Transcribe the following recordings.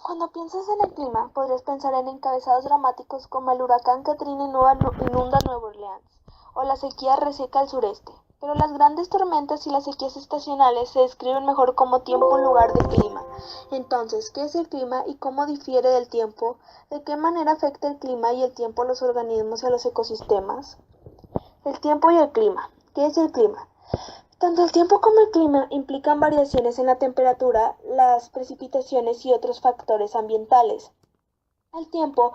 Cuando piensas en el clima, podrías pensar en encabezados dramáticos como el huracán Katrina inunda Nueva Orleans, o la sequía reseca al sureste. Pero las grandes tormentas y las sequías estacionales se describen mejor como tiempo en lugar de clima. Entonces, ¿qué es el clima y cómo difiere del tiempo? ¿De qué manera afecta el clima y el tiempo a los organismos y a los ecosistemas? El tiempo y el clima. ¿Qué es el clima? Tanto el tiempo como el clima implican variaciones en la temperatura, las precipitaciones y otros factores ambientales. El tiempo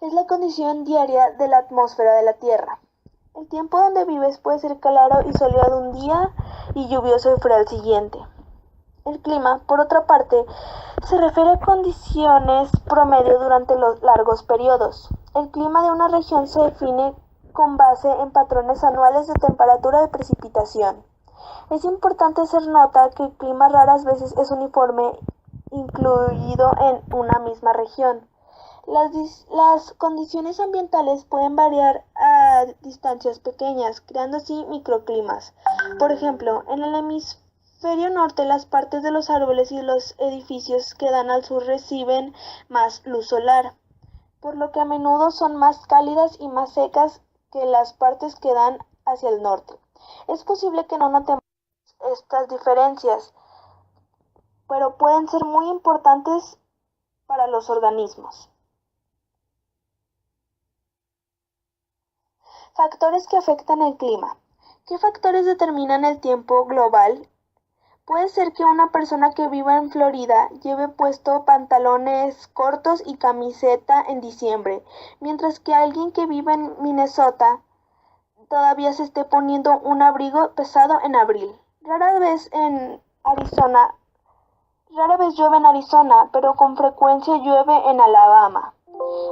es la condición diaria de la atmósfera de la Tierra. El tiempo donde vives puede ser claro y soleado un día y lluvioso y frío al siguiente. El clima, por otra parte, se refiere a condiciones promedio durante los largos periodos. El clima de una región se define con base en patrones anuales de temperatura y precipitación. Es importante hacer nota que el clima raras veces es uniforme, incluido en una misma región. Las condiciones ambientales pueden variar a distancias pequeñas, creando así microclimas. Por ejemplo, en el hemisferio norte, las partes de los árboles y los edificios que dan al sur reciben más luz solar, por lo que a menudo son más cálidas y más secas que las partes que dan hacia el norte. Es posible que no notemos estas diferencias, pero pueden ser muy importantes para los organismos. Factores que afectan el clima. ¿Qué factores determinan el tiempo global? Puede ser que una persona que viva en Florida lleve puesto pantalones cortos y camiseta en diciembre, mientras que alguien que vive en Minnesota todavía se esté poniendo un abrigo pesado en abril. Rara vez llueve en Arizona, pero con frecuencia llueve en Alabama.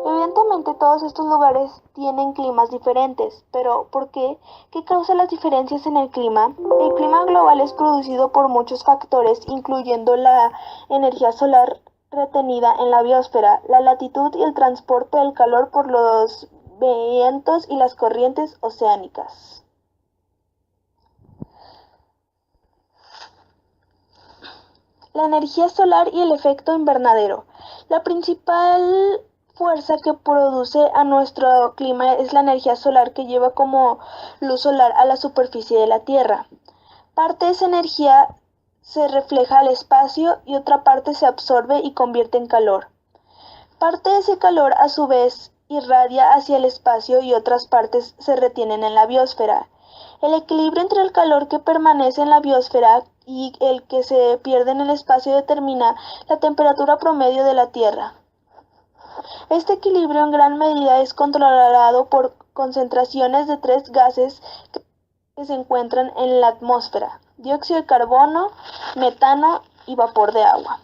Evidentemente todos estos lugares tienen climas diferentes, pero ¿por qué? ¿Qué causa las diferencias en el clima? El clima global es producido por muchos factores, incluyendo la energía solar retenida en la biosfera, la latitud y el transporte del calor por los vientos y las corrientes oceánicas. La energía solar y el efecto invernadero. La principal fuerza que produce a nuestro clima es la energía solar que lleva como luz solar a la superficie de la Tierra. Parte de esa energía se refleja al espacio y otra parte se absorbe y convierte en calor. Parte de ese calor a su vez irradia hacia el espacio y otras partes se retienen en la biosfera. El equilibrio entre el calor que permanece en la biosfera y el que se pierde en el espacio determina la temperatura promedio de la Tierra. Este equilibrio en gran medida es controlado por concentraciones de tres gases que se encuentran en la atmósfera: dióxido de carbono, metano y vapor de agua.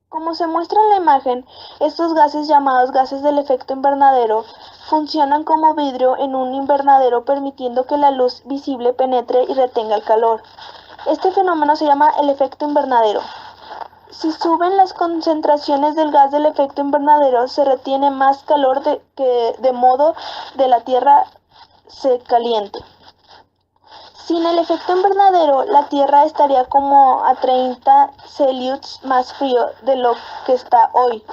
Como se muestra en la imagen, estos gases, llamados gases del efecto invernadero, funcionan como vidrio en un invernadero, permitiendo que la luz visible penetre y retenga el calor. Este fenómeno se llama el efecto invernadero. Si suben las concentraciones del gas del efecto invernadero, se retiene más calor de modo que la Tierra se caliente. Sin el efecto invernadero, la Tierra estaría como a 30 Celsius más frío de lo que está hoy.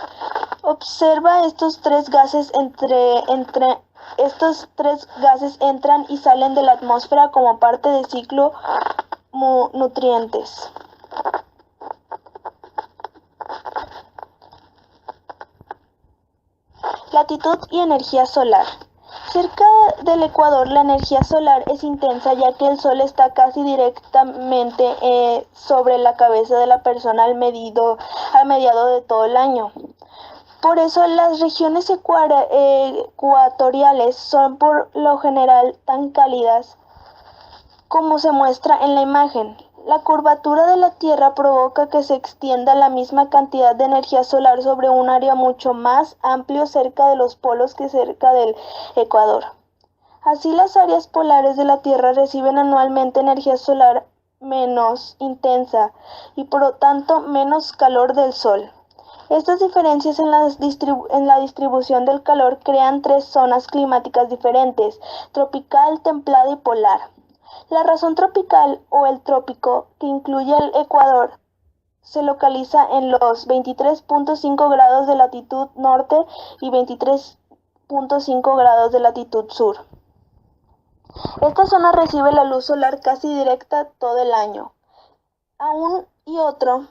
Observa estos tres gases estos tres gases entran y salen de la atmósfera como parte del ciclo nutrientes. Latitud y energía solar. Cerca del ecuador la energía solar es intensa, ya que el sol está casi directamente sobre la cabeza de la persona al mediado de todo el año. Por eso las regiones ecuatoriales son por lo general tan cálidas como se muestra en la imagen. La curvatura de la Tierra provoca que se extienda la misma cantidad de energía solar sobre un área mucho más amplio cerca de los polos que cerca del ecuador. Así, las áreas polares de la Tierra reciben anualmente energía solar menos intensa y por lo tanto menos calor del Sol. Estas diferencias en la distribución del calor crean tres zonas climáticas diferentes: tropical, templada y polar. La región tropical o el trópico, que incluye el Ecuador, se localiza en los 23.5 grados de latitud norte y 23.5 grados de latitud sur. Esta zona recibe la luz solar casi directa todo el año.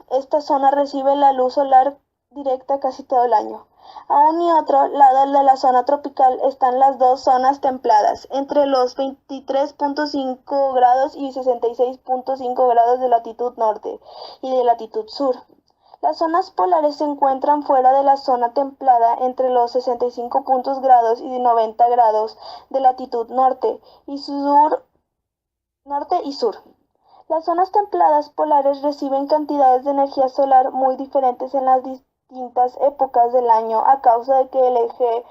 Esta zona recibe la luz solar directa casi todo el año. A un y otro lado de la zona tropical están las dos zonas templadas, entre los 23.5 grados y 66.5 grados de latitud norte y de latitud sur. Las zonas polares se encuentran fuera de la zona templada entre los 65 grados y 90 grados de latitud norte y sur. Las zonas templadas polares reciben cantidades de energía solar muy diferentes en las distintas épocas del año a causa de que el eje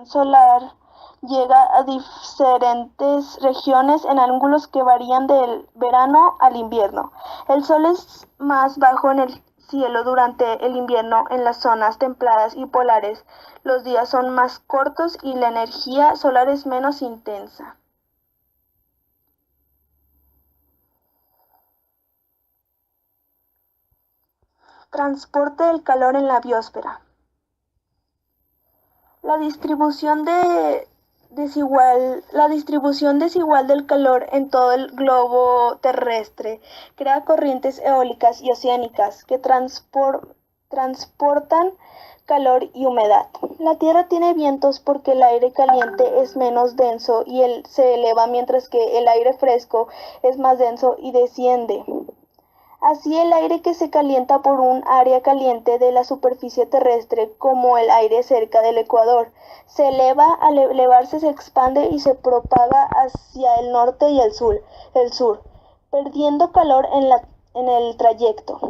solar llega a diferentes regiones en ángulos que varían del verano al invierno. El sol es más bajo en el cielo durante el invierno en las zonas templadas y polares. Los días son más cortos y la energía solar es menos intensa. Transporte del calor en la biosfera. La distribución desigual del calor en todo el globo terrestre crea corrientes eólicas y oceánicas que transportan calor y humedad. La Tierra tiene vientos porque el aire caliente es menos denso y se eleva, mientras que el aire fresco es más denso y desciende. Así, el aire que se calienta por un área caliente de la superficie terrestre, como el aire cerca del ecuador, se eleva. Al elevarse se expande y se propaga hacia el norte y el sur, perdiendo calor en el trayecto.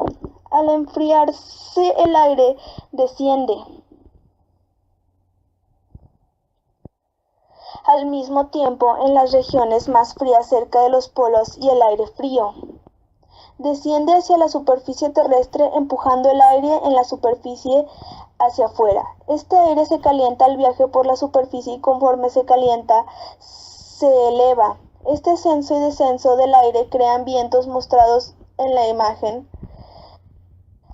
Al enfriarse, el aire desciende. Al mismo tiempo, en las regiones más frías cerca de los polos y el aire frío desciende hacia la superficie terrestre, empujando el aire en la superficie hacia afuera. Este aire se calienta al viaje por la superficie y conforme se calienta, se eleva. Este ascenso y descenso del aire crean vientos mostrados en la imagen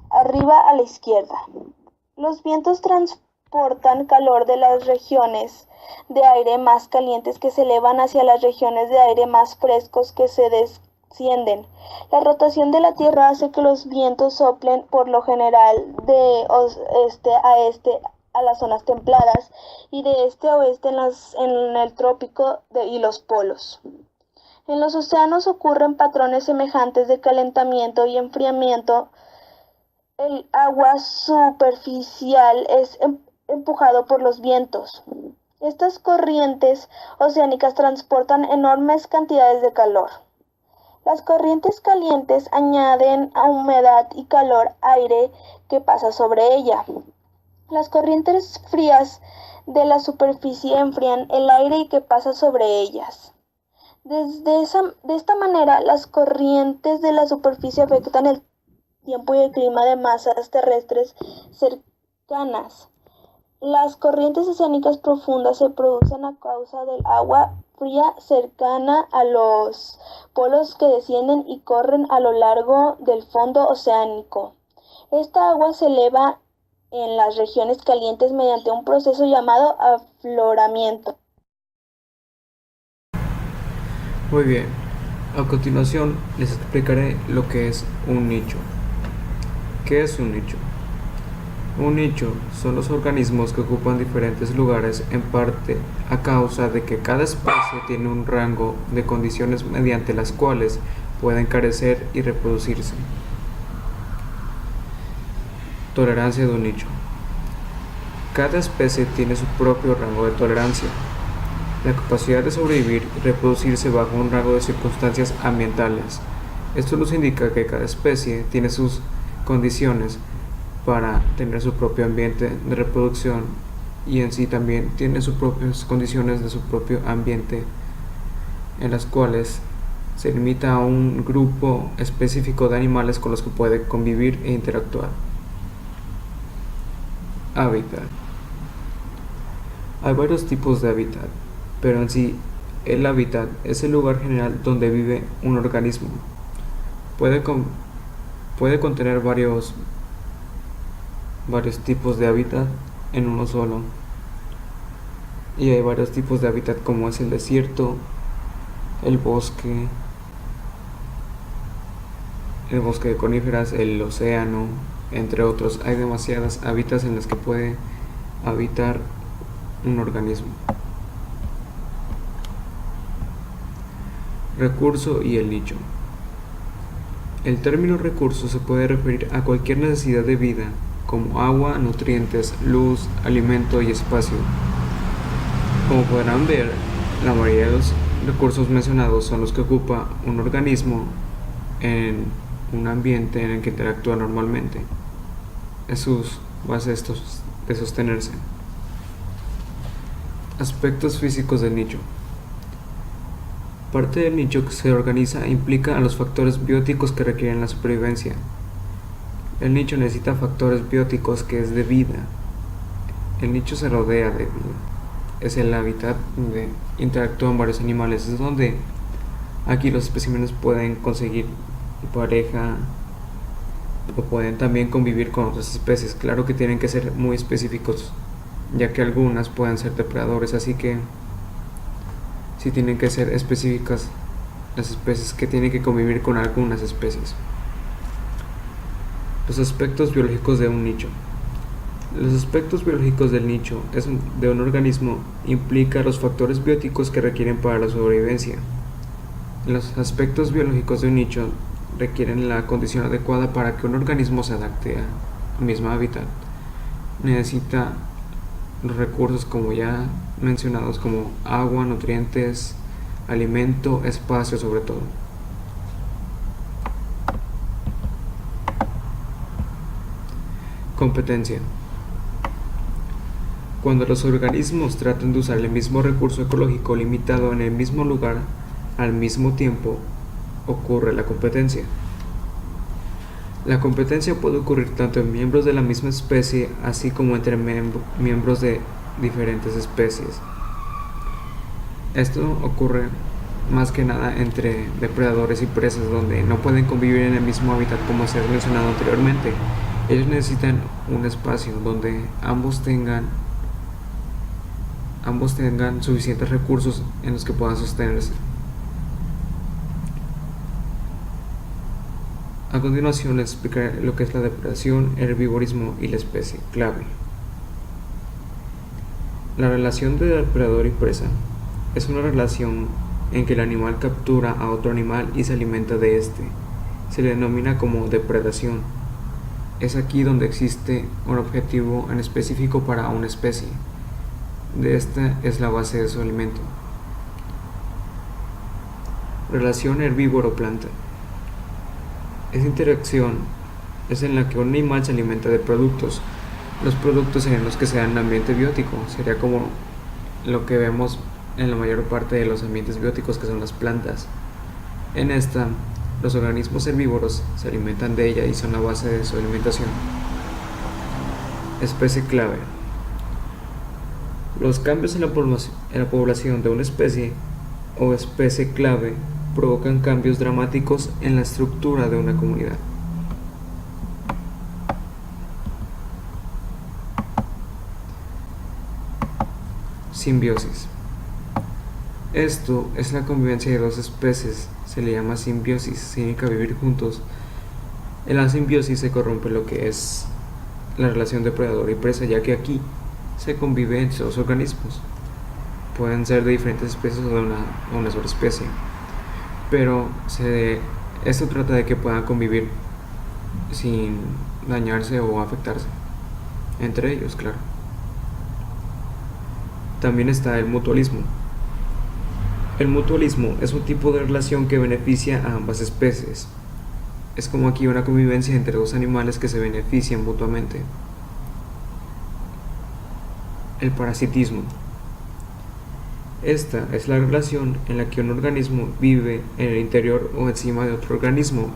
arriba a la izquierda. Los vientos transportan calor de las regiones de aire más calientes que se elevan hacia las regiones de aire más frescos que se descienden. La rotación de la Tierra hace que los vientos soplen por lo general de este a las zonas templadas y de este a oeste en el trópico y los polos. En los océanos ocurren patrones semejantes de calentamiento y enfriamiento. El agua superficial es empujado por los vientos. Estas corrientes oceánicas transportan enormes cantidades de calor. Las corrientes calientes añaden a humedad y calor aire que pasa sobre ella. Las corrientes frías de la superficie enfrían el aire que pasa sobre ellas. De esta manera, las corrientes de la superficie afectan el tiempo y el clima de masas terrestres cercanas. Las corrientes oceánicas profundas se producen a causa del agua fría cercana a los polos que descienden y corren a lo largo del fondo oceánico. Esta agua se eleva en las regiones calientes mediante un proceso llamado afloramiento. Muy bien, a continuación les explicaré lo que es un nicho. ¿Qué es un nicho? Un nicho son los organismos que ocupan diferentes lugares, en parte a causa de que cada especie tiene un rango de condiciones mediante las cuales pueden crecer y reproducirse. Tolerancia de un nicho. Cada especie tiene su propio rango de tolerancia, la capacidad de sobrevivir y reproducirse bajo un rango de circunstancias ambientales. Esto nos indica que cada especie tiene sus condiciones para tener su propio ambiente de reproducción y en sí también tiene sus propias condiciones de su propio ambiente, en las cuales se limita a un grupo específico de animales con los que puede convivir e interactuar. Hábitat. Hay varios tipos de hábitat, pero en sí el hábitat es el lugar general donde vive un organismo. Puede Puede contener varios tipos de hábitat en uno solo. Y hay varios tipos de hábitat como es el desierto, el bosque de coníferas, el océano, entre otros. Hay demasiadas hábitats en los que puede habitar un organismo. Recurso y el nicho. El término recurso se puede referir a cualquier necesidad de vida, como agua, nutrientes, luz, alimento y espacio. Como podrán ver, la mayoría de los recursos mencionados son los que ocupa un organismo en un ambiente en el que interactúa normalmente. Es su base de sostenerse. Aspectos físicos del nicho. Parte del nicho que se organiza implica a los factores bióticos que requieren la supervivencia. El nicho necesita factores bióticos que es de vida. El nicho se rodea de vida. Es el hábitat donde interactúan varios animales. Es donde aquí los especímenes pueden conseguir pareja o pueden también convivir con otras especies. Claro que tienen que ser muy específicos, ya que algunas pueden ser depredadores, así que sí tienen que ser específicas las especies que tienen que convivir con algunas especies. Los aspectos biológicos de un nicho. Los aspectos biológicos del nicho de un organismo implica los factores bióticos que requieren para la sobrevivencia. Los aspectos biológicos de un nicho requieren la condición adecuada para que un organismo se adapte al mismo hábitat. Necesita los recursos como ya mencionados, como agua, nutrientes, alimento, espacio sobre todo. Competencia. Cuando los organismos tratan de usar el mismo recurso ecológico limitado en el mismo lugar al mismo tiempo, ocurre la competencia. La competencia puede ocurrir tanto en miembros de la misma especie, así como entre miembros de diferentes especies. Esto ocurre más que nada entre depredadores y presas, donde no pueden convivir en el mismo hábitat como se ha mencionado anteriormente. Ellos necesitan un espacio donde ambos tengan suficientes recursos en los que puedan sostenerse. A continuación les explicaré lo que es la depredación, el herbivorismo y la especie clave. La relación de depredador y presa es una relación en que el animal captura a otro animal y se alimenta de éste. Se le denomina como depredación. Es aquí donde existe un objetivo en específico para una especie. De esta es la base de su alimento. Relación herbívoro-planta. Esta interacción es en la que un animal se alimenta de productos. Los productos serían los que se dan en ambiente biótico. Sería como lo que vemos en la mayor parte de los ambientes bióticos, que son las plantas. En esta, los organismos herbívoros se alimentan de ella y son la base de su alimentación. Especie clave. Los cambios en la población de una especie o especie clave provocan cambios dramáticos en la estructura de una comunidad. Simbiosis. Esto es la convivencia de dos especies, se le llama simbiosis, significa vivir juntos. En la simbiosis se corrompe lo que es la relación depredador y presa, ya que aquí se convive entre dos organismos. Pueden ser de diferentes especies o de una sola especie, pero esto trata de que puedan convivir sin dañarse o afectarse entre ellos, claro. También está el mutualismo. El mutualismo es un tipo de relación que beneficia a ambas especies. Es como aquí una convivencia entre dos animales que se benefician mutuamente. El parasitismo. Esta es la relación en la que un organismo vive en el interior o encima de otro organismo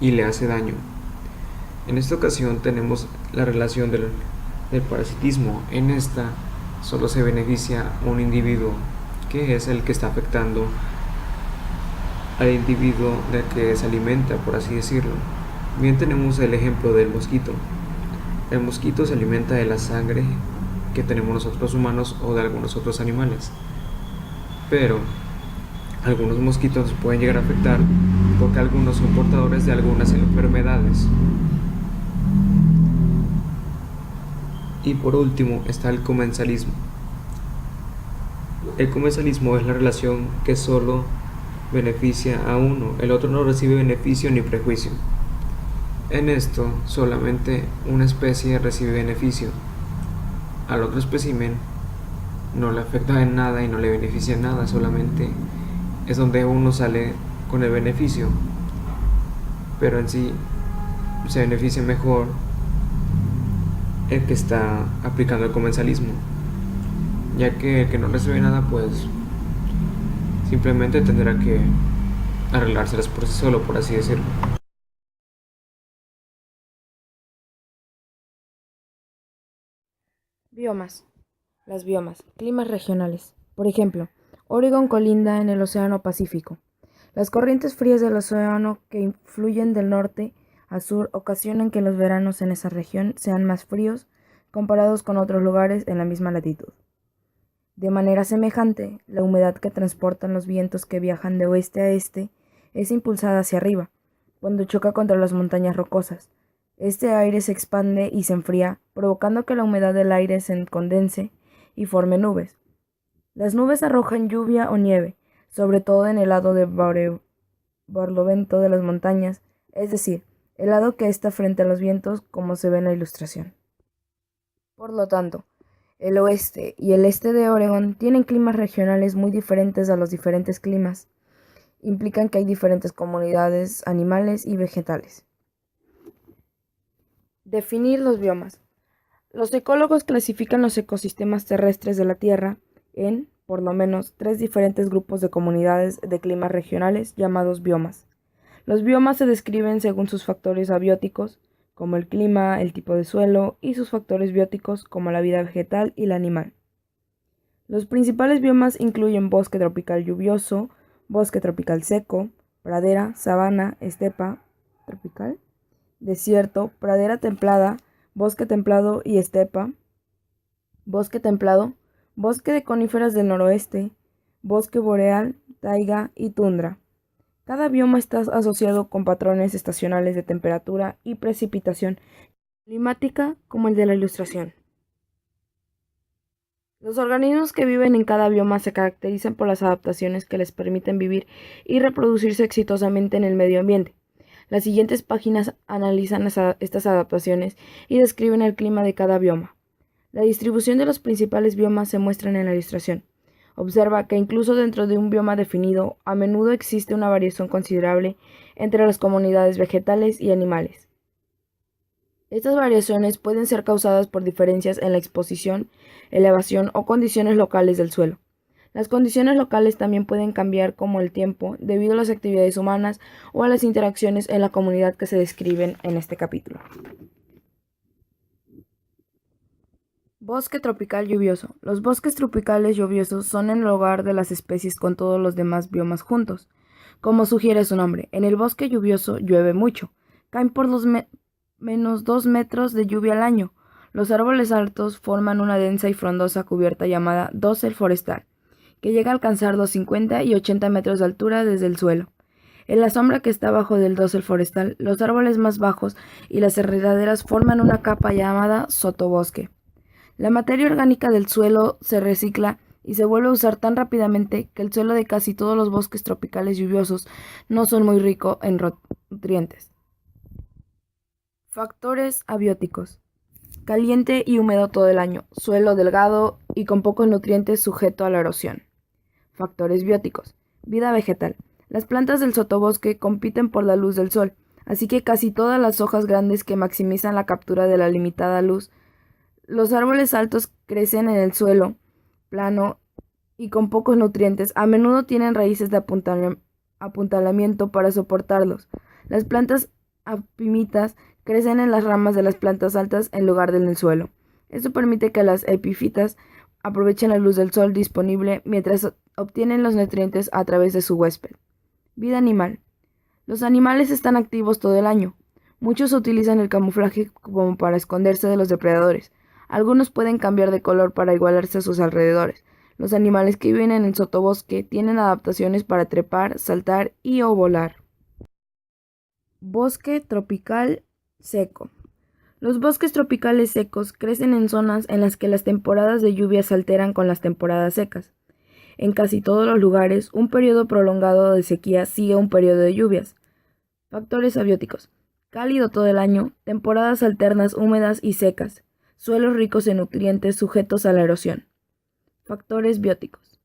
y le hace daño. En esta ocasión tenemos la relación del parasitismo. En esta solo se beneficia un individuo, que es el que está afectando al individuo del que se alimenta, por así decirlo. Bien, tenemos el ejemplo del mosquito. El mosquito se alimenta de la sangre que tenemos nosotros humanos o de algunos otros animales. Pero algunos mosquitos pueden llegar a afectar porque algunos son portadores de algunas enfermedades. Y por último está el comensalismo. El comensalismo es la relación que solo beneficia a uno, el otro no recibe beneficio ni prejuicio. En esto, solamente una especie recibe beneficio. Al otro espécimen no le afecta en nada y no le beneficia en nada, solamente es donde uno sale con el beneficio. Pero en sí se beneficia mejor el que está aplicando el comensalismo, ya que el que no recibe nada pues simplemente tendrá que arreglárselas por sí solo, por así decirlo. Biomas. Las biomas. Climas regionales. Por ejemplo, Oregon colinda en el Océano Pacífico. Las corrientes frías del océano que influyen del norte a sur ocasionan que los veranos en esa región sean más fríos comparados con otros lugares en la misma latitud. De manera semejante, la humedad que transportan los vientos que viajan de oeste a este es impulsada hacia arriba, cuando choca contra las montañas rocosas. Este aire se expande y se enfría, provocando que la humedad del aire se condense y forme nubes. Las nubes arrojan lluvia o nieve, sobre todo en el lado de barlovento de las montañas, es decir, el lado que está frente a los vientos, como se ve en la ilustración. Por lo tanto, el oeste y el este de Oregón tienen climas regionales muy diferentes a los diferentes climas. Implican que hay diferentes comunidades animales y vegetales. Definir los biomas. Los ecólogos clasifican los ecosistemas terrestres de la Tierra en, por lo menos, 3 diferentes grupos de comunidades de climas regionales llamados biomas. Los biomas se describen según sus factores abióticos, como el clima, el tipo de suelo, y sus factores bióticos, como la vida vegetal y la animal. Los principales biomas incluyen bosque tropical lluvioso, bosque tropical seco, pradera, sabana, estepa tropical, desierto, pradera templada, bosque templado y estepa, bosque templado, bosque de coníferas del noroeste, bosque boreal, taiga y tundra. Cada bioma está asociado con patrones estacionales de temperatura y precipitación climática como el de la ilustración. Los organismos que viven en cada bioma se caracterizan por las adaptaciones que les permiten vivir y reproducirse exitosamente en el medio ambiente. Las siguientes páginas analizan estas adaptaciones y describen el clima de cada bioma. La distribución de los principales biomas se muestra en la ilustración. Observa que incluso dentro de un bioma definido, a menudo existe una variación considerable entre las comunidades vegetales y animales. Estas variaciones pueden ser causadas por diferencias en la exposición, elevación o condiciones locales del suelo. Las condiciones locales también pueden cambiar como el tiempo debido a las actividades humanas o a las interacciones en la comunidad que se describen en este capítulo. Bosque tropical lluvioso. Los bosques tropicales lluviosos son el hogar de las especies con todos los demás biomas juntos. Como sugiere su nombre, en el bosque lluvioso llueve mucho. Caen por menos 2 metros de lluvia al año. Los árboles altos forman una densa y frondosa cubierta llamada dosel forestal, que llega a alcanzar 250 y 80 metros de altura desde el suelo. En la sombra que está bajo del dosel forestal, los árboles más bajos y las enredaderas forman una capa llamada sotobosque. La materia orgánica del suelo se recicla y se vuelve a usar tan rápidamente que el suelo de casi todos los bosques tropicales lluviosos no son muy rico en nutrientes. Factores abióticos. Caliente y húmedo todo el año, suelo delgado y con pocos nutrientes sujeto a la erosión. Factores bióticos. Vida vegetal. Las plantas del sotobosque compiten por la luz del sol, así que casi todas las hojas grandes que maximizan la captura de la limitada luz. Los árboles altos crecen en el suelo plano y con pocos nutrientes, a menudo tienen raíces de apuntalamiento para soportarlos. Las plantas epífitas crecen en las ramas de las plantas altas en lugar del suelo. Esto permite que las epífitas aprovechen la luz del sol disponible mientras obtienen los nutrientes a través de su huésped. Vida animal. Los animales están activos todo el año. Muchos utilizan el camuflaje como para esconderse de los depredadores. Algunos pueden cambiar de color para igualarse a sus alrededores. Los animales que viven en el sotobosque tienen adaptaciones para trepar, saltar y o volar. Bosque tropical seco. Los bosques tropicales secos crecen en zonas en las que las temporadas de lluvia se alteran con las temporadas secas. En casi todos los lugares, un periodo prolongado de sequía sigue un periodo de lluvias. Factores abióticos. Cálido todo el año, temporadas alternas húmedas y secas, suelos ricos en nutrientes sujetos a la erosión. Factores bióticos.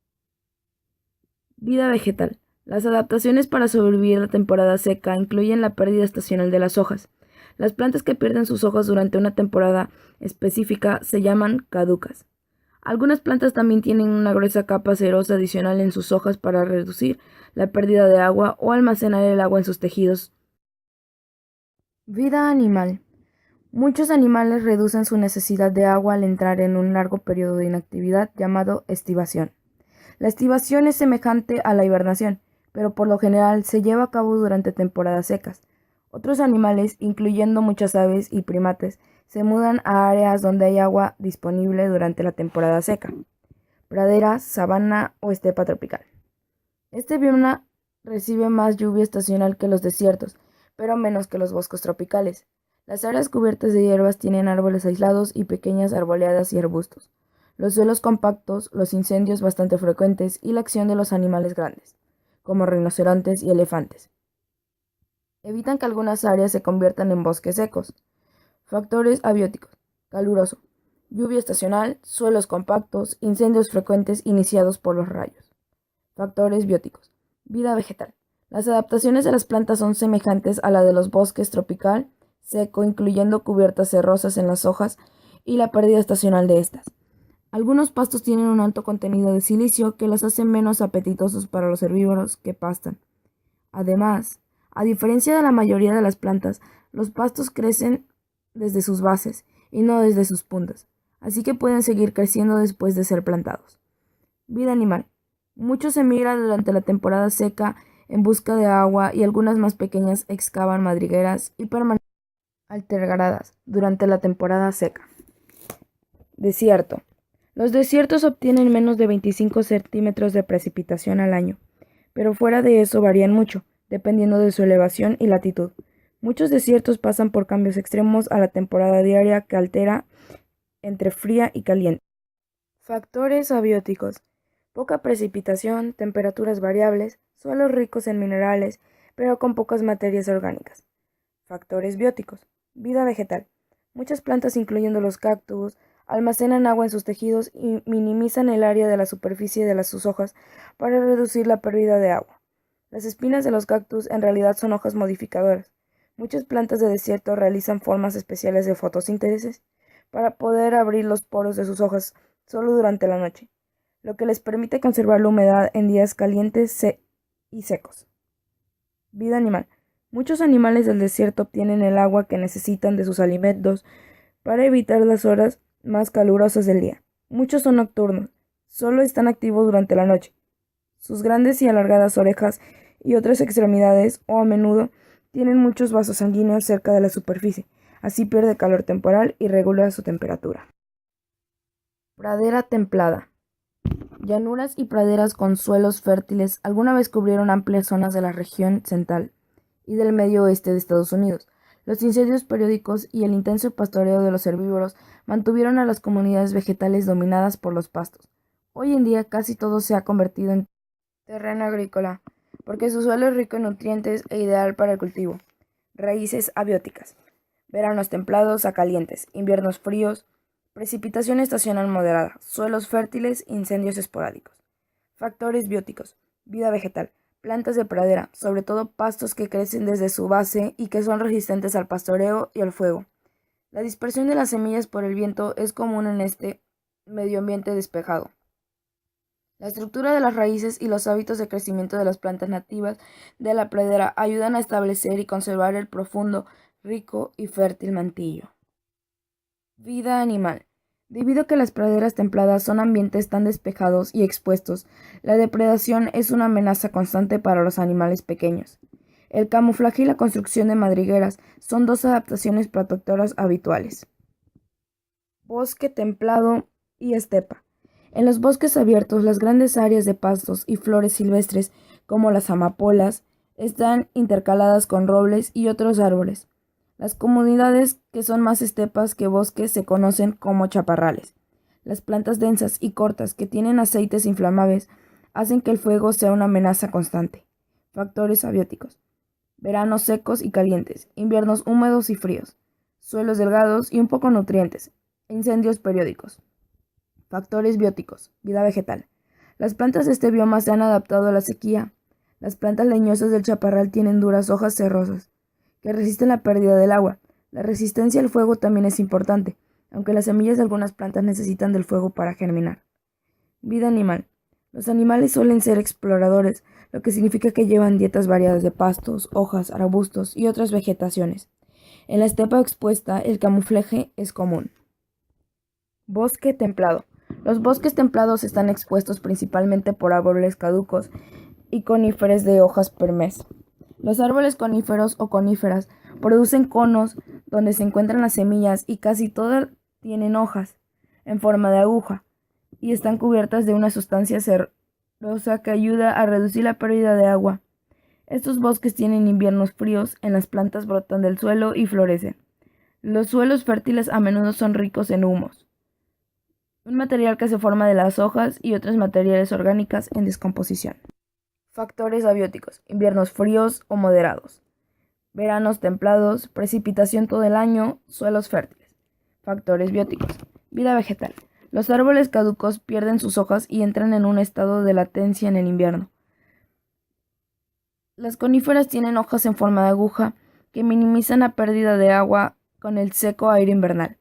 Vida vegetal. Las adaptaciones para sobrevivir la temporada seca incluyen la pérdida estacional de las hojas. Las plantas que pierden sus hojas durante una temporada específica se llaman caducas. Algunas plantas también tienen una gruesa capa cerosa adicional en sus hojas para reducir la pérdida de agua o almacenar el agua en sus tejidos. Vida animal. Muchos animales reducen su necesidad de agua al entrar en un largo periodo de inactividad llamado estivación. La estivación es semejante a la hibernación, pero por lo general se lleva a cabo durante temporadas secas. Otros animales, incluyendo muchas aves y primates, se mudan a áreas donde hay agua disponible durante la temporada seca. Pradera, sabana o estepa tropical. Este bioma recibe más lluvia estacional que los desiertos, pero menos que los bosques tropicales. Las áreas cubiertas de hierbas tienen árboles aislados y pequeñas arboledas y arbustos. Los suelos compactos, los incendios bastante frecuentes y la acción de los animales grandes, como rinocerontes y elefantes, evitan que algunas áreas se conviertan en bosques secos. Factores abióticos. Caluroso. Lluvia estacional, suelos compactos, incendios frecuentes iniciados por los rayos. Factores bióticos. Vida vegetal. Las adaptaciones de las plantas son semejantes a la de los bosques tropical seco, incluyendo cubiertas cerrosas en las hojas y la pérdida estacional de estas. Algunos pastos tienen un alto contenido de silicio que los hace menos apetitosos para los herbívoros que pastan. Además, a diferencia de la mayoría de las plantas, los pastos crecen desde sus bases y no desde sus puntas, así que pueden seguir creciendo después de ser plantados. Vida animal. Muchos emigran durante la temporada seca en busca de agua y algunas más pequeñas excavan madrigueras y permanecen alternadas durante la temporada seca. Desierto. Los desiertos obtienen menos de 25 centímetros de precipitación al año, pero fuera de eso varían mucho, dependiendo de su elevación y latitud. Muchos desiertos pasan por cambios extremos a la temporada diaria que altera entre fría y caliente. Factores abióticos. Poca precipitación, temperaturas variables, suelos ricos en minerales, pero con pocas materias orgánicas. Factores bióticos. Vida vegetal. Muchas plantas, incluyendo los cactus, almacenan agua en sus tejidos y minimizan el área de la superficie de sus hojas para reducir la pérdida de agua. Las espinas de los cactus en realidad son hojas modificadoras. Muchas plantas de desierto realizan formas especiales de fotosíntesis para poder abrir los poros de sus hojas solo durante la noche, lo que les permite conservar la humedad en días calientes y secos. Vida animal. Muchos animales del desierto obtienen el agua que necesitan de sus alimentos para evitar las horas más calurosas del día. Muchos son nocturnos, solo están activos durante la noche. Sus grandes y alargadas orejas y otras extremidades, o a menudo, tienen muchos vasos sanguíneos cerca de la superficie, así pierde calor temporal y regula su temperatura. Pradera templada. Llanuras y praderas con suelos fértiles alguna vez cubrieron amplias zonas de la región central y del medio oeste de Estados Unidos. Los incendios periódicos y el intenso pastoreo de los herbívoros mantuvieron a las comunidades vegetales dominadas por los pastos. Hoy en día casi todo se ha convertido en terreno agrícola, porque su suelo es rico en nutrientes e ideal para el cultivo. Raíces abióticas. Veranos templados a calientes, inviernos fríos, precipitación estacional moderada, suelos fértiles, incendios esporádicos. Factores bióticos. Vida vegetal. Plantas de pradera, sobre todo pastos que crecen desde su base y que son resistentes al pastoreo y al fuego. La dispersión de las semillas por el viento es común en este medio ambiente despejado. La estructura de las raíces y los hábitos de crecimiento de las plantas nativas de la pradera ayudan a establecer y conservar el profundo, rico y fértil mantillo. Vida animal. Debido a que las praderas templadas son ambientes tan despejados y expuestos, la depredación es una amenaza constante para los animales pequeños. El camuflaje y la construcción de madrigueras son dos adaptaciones protectoras habituales. Bosque templado y estepa. En los bosques abiertos, las grandes áreas de pastos y flores silvestres, como las amapolas, están intercaladas con robles y otros árboles. Las comunidades que son más estepas que bosques se conocen como chaparrales. Las plantas densas y cortas que tienen aceites inflamables hacen que el fuego sea una amenaza constante. Factores abióticos. Veranos secos y calientes, inviernos húmedos y fríos, suelos delgados y un poco nutrientes, incendios periódicos. Factores bióticos. Vida vegetal. Las plantas de este bioma se han adaptado a la sequía. Las plantas leñosas del chaparral tienen duras hojas cerrosas, que resisten la pérdida del agua. La resistencia al fuego también es importante, aunque las semillas de algunas plantas necesitan del fuego para germinar. Vida animal. Los animales suelen ser exploradores, lo que significa que llevan dietas variadas de pastos, hojas, arbustos y otras vegetaciones. En la estepa expuesta, el camuflaje es común. Bosque templado. Los bosques templados están expuestos principalmente por árboles caducos y coníferas de hojas permés. Los árboles coníferos o coníferas producen conos donde se encuentran las semillas y casi todas tienen hojas en forma de aguja y están cubiertas de una sustancia cerosa que ayuda a reducir la pérdida de agua. Estos bosques tienen inviernos fríos, en las plantas brotan del suelo y florecen. Los suelos fértiles a menudo son ricos en humus, un material que se forma de las hojas y otros materiales orgánicos en descomposición. Factores abióticos. Inviernos fríos o moderados. Veranos templados, precipitación todo el año, suelos fértiles. Factores bióticos. Vida vegetal. Los árboles caducos pierden sus hojas y entran en un estado de latencia en el invierno. Las coníferas tienen hojas en forma de aguja que minimizan la pérdida de agua con el seco aire invernal.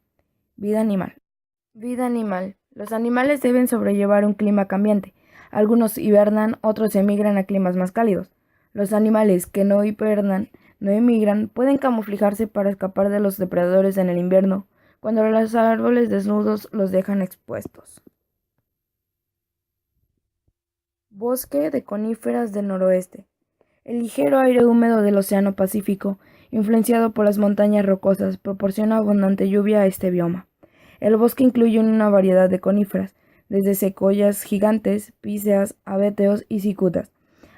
Vida animal. Vida animal. Los animales deben sobrellevar un clima cambiante. Algunos hibernan, otros emigran a climas más cálidos. Los animales que no emigran, pueden camuflarse para escapar de los depredadores en el invierno, cuando los árboles desnudos los dejan expuestos. Bosque de coníferas del noroeste. El ligero aire húmedo del Océano Pacífico, influenciado por las montañas rocosas, proporciona abundante lluvia a este bioma. El bosque incluye una variedad de coníferas, desde secoyas gigantes, píceas, abeteos y cicutas,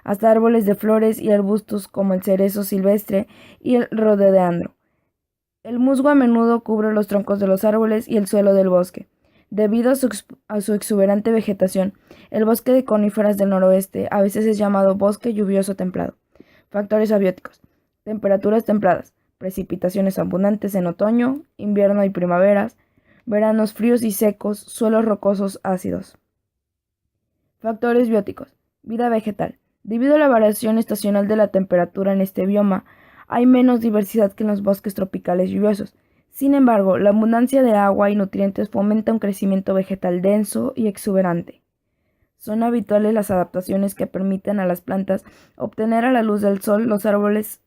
hasta árboles de flores y arbustos como el cerezo silvestre y el rodeandro. El musgo a menudo cubre los troncos de los árboles y el suelo del bosque. Debido a su exuberante vegetación, el bosque de coníferas del noroeste a veces es llamado bosque lluvioso templado. Factores abióticos. Temperaturas templadas, precipitaciones abundantes en otoño, invierno y primaveras, veranos fríos y secos, suelos rocosos ácidos. Factores bióticos. Vida vegetal. Debido a la variación estacional de la temperatura en este bioma, hay menos diversidad que en los bosques tropicales lluviosos. Sin embargo, la abundancia de agua y nutrientes fomenta un crecimiento vegetal denso y exuberante. Son habituales las adaptaciones que permiten a las plantas obtener a la luz del sol. Los árboles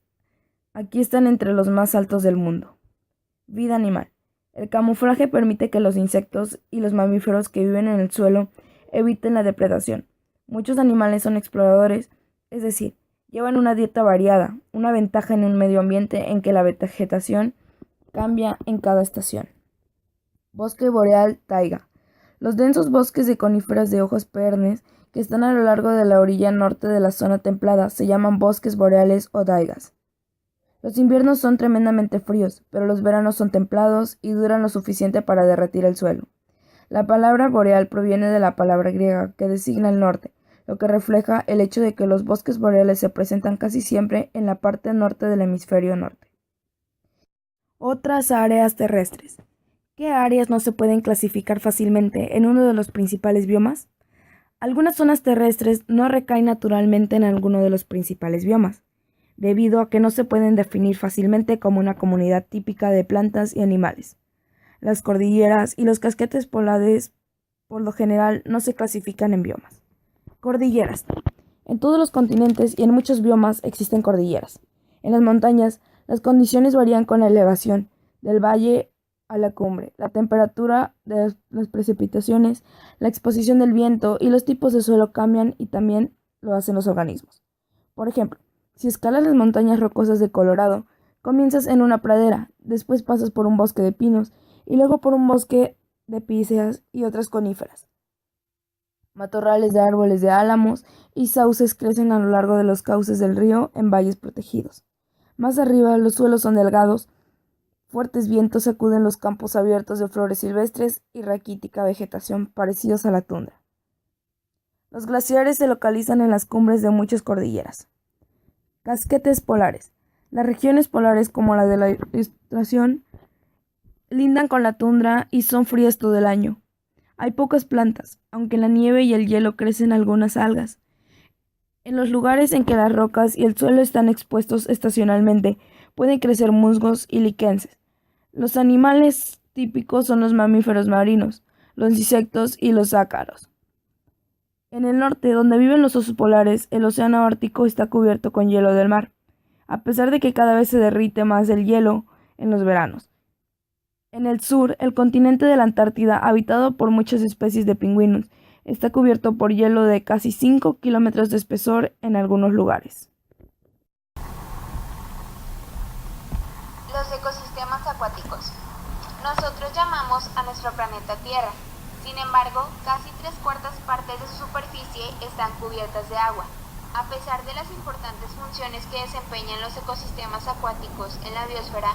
aquí están entre los más altos del mundo. Vida animal. El camuflaje permite que los insectos y los mamíferos que viven en el suelo eviten la depredación. Muchos animales son exploradores, es decir, llevan una dieta variada, una ventaja en un medio ambiente en que la vegetación cambia en cada estación. Bosque boreal taiga. Los densos bosques de coníferas de hojas perennes que están a lo largo de la orilla norte de la zona templada se llaman bosques boreales o taigas. Los inviernos son tremendamente fríos, pero los veranos son templados y duran lo suficiente para derretir el suelo. La palabra boreal proviene de la palabra griega que designa el norte, lo que refleja el hecho de que los bosques boreales se presentan casi siempre en la parte norte del hemisferio norte. Otras áreas terrestres. ¿Qué áreas no se pueden clasificar fácilmente en uno de los principales biomas? Algunas zonas terrestres no recaen naturalmente en alguno de los principales biomas, debido a que no se pueden definir fácilmente como una comunidad típica de plantas y animales. Las cordilleras y los casquetes polares, por lo general, no se clasifican en biomas. Cordilleras. En todos los continentes y en muchos biomas existen cordilleras. En las montañas, las condiciones varían con la elevación del valle a la cumbre, la temperatura de las precipitaciones, la exposición del viento y los tipos de suelo cambian y también lo hacen los organismos. Por ejemplo, Si escalas las montañas rocosas de Colorado, comienzas en una pradera, después pasas por un bosque de pinos y luego por un bosque de píceas y otras coníferas. Matorrales de árboles de álamos y sauces crecen a lo largo de los cauces del río en valles protegidos. Más arriba los suelos son delgados, fuertes vientos sacuden los campos abiertos de flores silvestres y raquítica vegetación parecidos a la tundra. Los glaciares se localizan en las cumbres de muchas cordilleras. Casquetes polares. Las regiones polares, como la de la ilustración, lindan con la tundra y son frías todo el año. Hay pocas plantas, aunque en la nieve y el hielo crecen algunas algas. En los lugares en que las rocas y el suelo están expuestos estacionalmente, pueden crecer musgos y liquenses. Los animales típicos son los mamíferos marinos, los insectos y los ácaros. En el norte, donde viven los osos polares, el océano Ártico está cubierto con hielo del mar, a pesar de que cada vez se derrite más el hielo en los veranos. En el sur, el continente de la Antártida, habitado por muchas especies de pingüinos, está cubierto por hielo de casi 5 kilómetros de espesor en algunos lugares. Los ecosistemas acuáticos. Nosotros llamamos a nuestro planeta Tierra. Sin embargo, casi 3/4 partes de su superficie están cubiertas de agua. A pesar de las importantes funciones que desempeñan los ecosistemas acuáticos en la biosfera,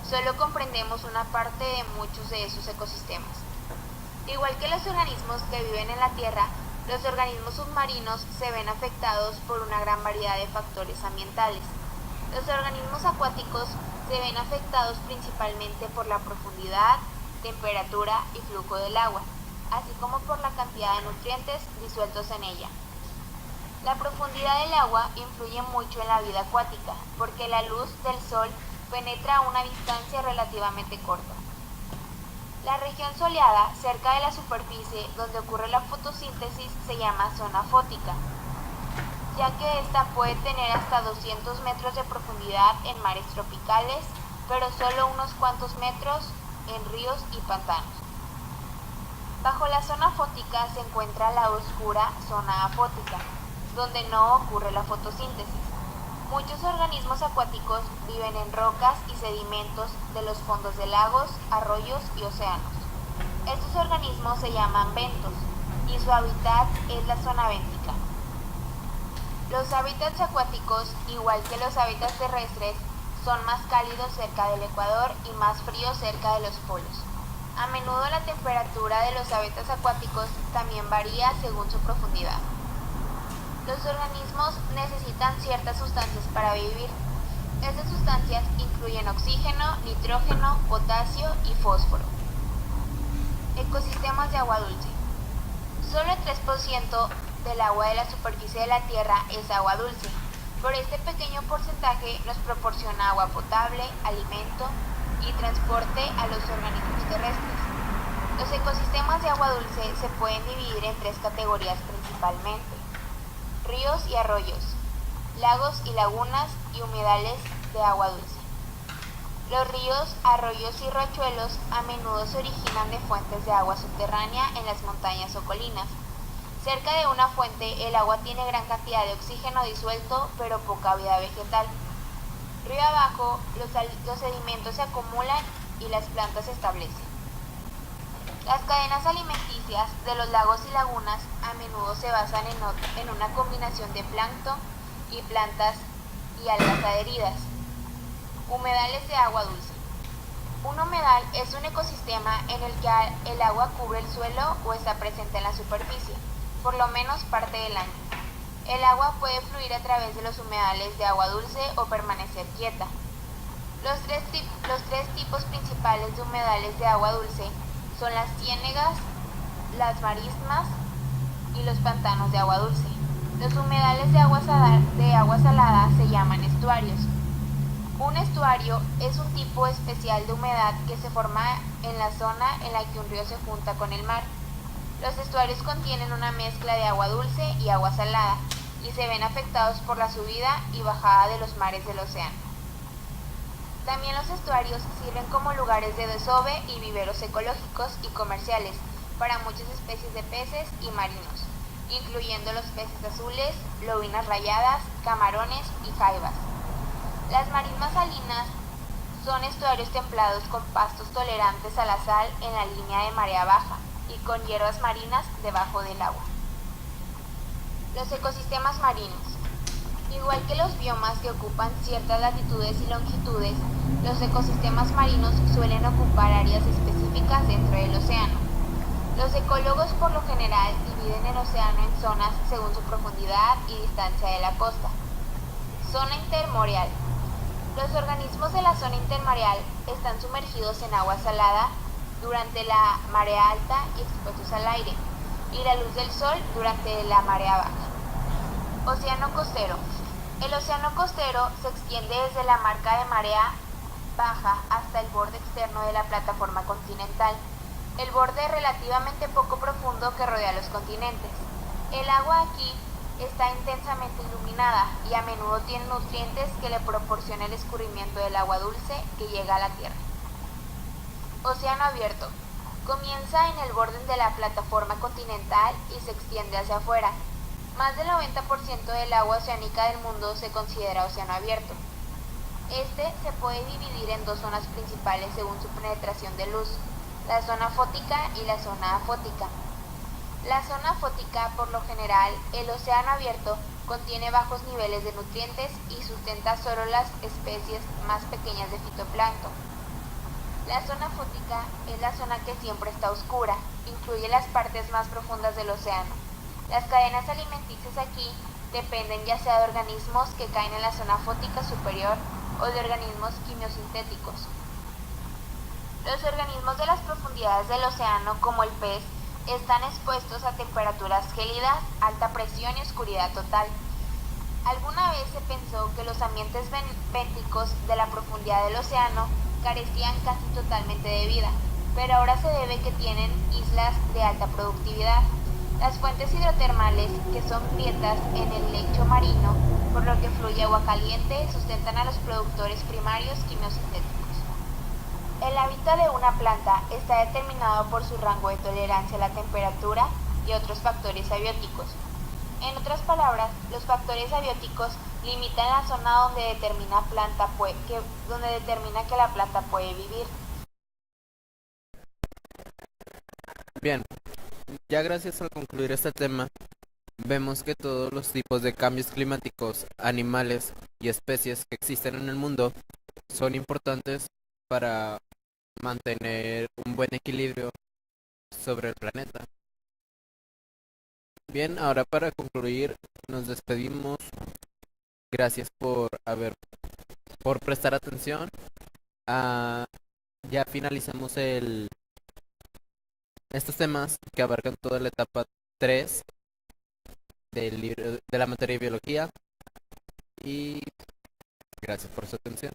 solo comprendemos una parte de muchos de esos ecosistemas. Igual que los organismos que viven en la Tierra, los organismos submarinos se ven afectados por una gran variedad de factores ambientales. Los organismos acuáticos se ven afectados principalmente por la profundidad, temperatura y flujo del agua, así como por la cantidad de nutrientes disueltos en ella. La profundidad del agua influye mucho en la vida acuática, porque la luz del sol penetra a una distancia relativamente corta. La región soleada, cerca de la superficie donde ocurre la fotosíntesis, se llama zona fótica, ya que esta puede tener hasta 200 metros de profundidad en mares tropicales, pero solo unos cuantos metros en ríos y pantanos. Bajo la zona fótica se encuentra la oscura zona afótica, donde no ocurre la fotosíntesis. Muchos organismos acuáticos viven en rocas y sedimentos de los fondos de lagos, arroyos y océanos. Estos organismos se llaman bentos y su hábitat es la zona béntica. Los hábitats acuáticos, igual que los hábitats terrestres, son más cálidos cerca del ecuador y más fríos cerca de los polos. A menudo la temperatura de los hábitats acuáticos también varía según su profundidad. Los organismos necesitan ciertas sustancias para vivir. Estas sustancias incluyen oxígeno, nitrógeno, potasio y fósforo. Ecosistemas de agua dulce. Solo el 3% del agua de la superficie de la Tierra es agua dulce, pero este pequeño porcentaje nos proporciona agua potable, alimento y transporte a los organismos terrestres. Los ecosistemas de agua dulce se pueden dividir en 3 categorías principalmente: ríos y arroyos, lagos y lagunas y humedales de agua dulce. Los ríos, arroyos y riachuelos a menudo se originan de fuentes de agua subterránea en las montañas o colinas. Cerca de una fuente, el agua tiene gran cantidad de oxígeno disuelto, pero poca vida vegetal. Río abajo, los sedimentos se acumulan y las plantas se establecen. Las cadenas alimenticias de los lagos y lagunas a menudo se basan en una combinación de plancton y plantas y algas adheridas. Humedales de agua dulce. Un humedal es un ecosistema en el que el agua cubre el suelo o está presente en la superficie, por lo menos parte del año. El agua puede fluir a través de los humedales de agua dulce o permanecer quieta. Los tres tipos principales de humedales de agua dulce son las ciénegas, las marismas y los pantanos de agua dulce. Los humedales de agua salada se llaman estuarios. Un estuario es un tipo especial de humedad que se forma en la zona en la que un río se junta con el mar. Los estuarios contienen una mezcla de agua dulce y agua salada y se ven afectados por la subida y bajada de los mares del océano. También los estuarios sirven como lugares de desove y viveros ecológicos y comerciales para muchas especies de peces y marinos. incluyendo los peces azules, lobinas rayadas, camarones y jaivas. Las marismas salinas son estuarios templados con pastos tolerantes a la sal en la línea de marea baja y con hierbas marinas debajo del agua. Los ecosistemas marinos. Igual que los biomas que ocupan ciertas latitudes y longitudes, los ecosistemas marinos suelen ocupar áreas específicas dentro del océano. Los ecólogos por lo general dividen el océano en zonas según su profundidad y distancia de la costa. Zona intermareal. Los organismos de la zona intermareal están sumergidos en agua salada durante la marea alta y expuestos al aire, y la luz del sol durante la marea baja. Océano costero. El océano costero se extiende desde la marca de marea baja hasta el borde externo de la plataforma continental, el borde relativamente poco profundo que rodea los continentes. El agua aquí está intensamente iluminada y a menudo tiene nutrientes que le proporciona el escurrimiento del agua dulce que llega a la Tierra. Océano abierto. Comienza en el borde de la plataforma continental y se extiende hacia afuera. Más del 90% del agua oceánica del mundo se considera océano abierto. Este se puede dividir en dos zonas principales según su penetración de luz, la zona fótica y la zona afótica. La zona fótica, por lo general, el océano abierto, contiene bajos niveles de nutrientes y sustenta solo las especies más pequeñas de fitoplancton. La zona fótica es la zona que siempre está oscura, incluye las partes más profundas del océano. Las cadenas alimenticias aquí dependen ya sea de organismos que caen en la zona fótica superior o de organismos quimiosintéticos. Los organismos de las profundidades del océano, como el pez, están expuestos a temperaturas gélidas, alta presión y oscuridad total. Alguna vez se pensó que los ambientes bénticos de la profundidad del océano carecían casi totalmente de vida, pero ahora se debe que tienen islas de alta productividad. Las fuentes hidrotermales, que son grietas en el lecho marino, por lo que fluye agua caliente, sustentan a los productores primarios quimiosintéticos. El hábitat de una planta está determinado por su rango de tolerancia a la temperatura y otros factores abióticos. En otras palabras, los factores abióticos limitan la zona donde determina que la planta puede vivir. Bien, ya gracias al concluir este tema, vemos que todos los tipos de cambios climáticos, animales y especies que existen en el mundo son importantes para mantener un buen equilibrio sobre el planeta. Bien, ahora para concluir, nos despedimos. Gracias por prestar atención. Ya finalizamos estos temas que abarcan toda la etapa 3 del libro de la materia de biología. Y gracias por su atención.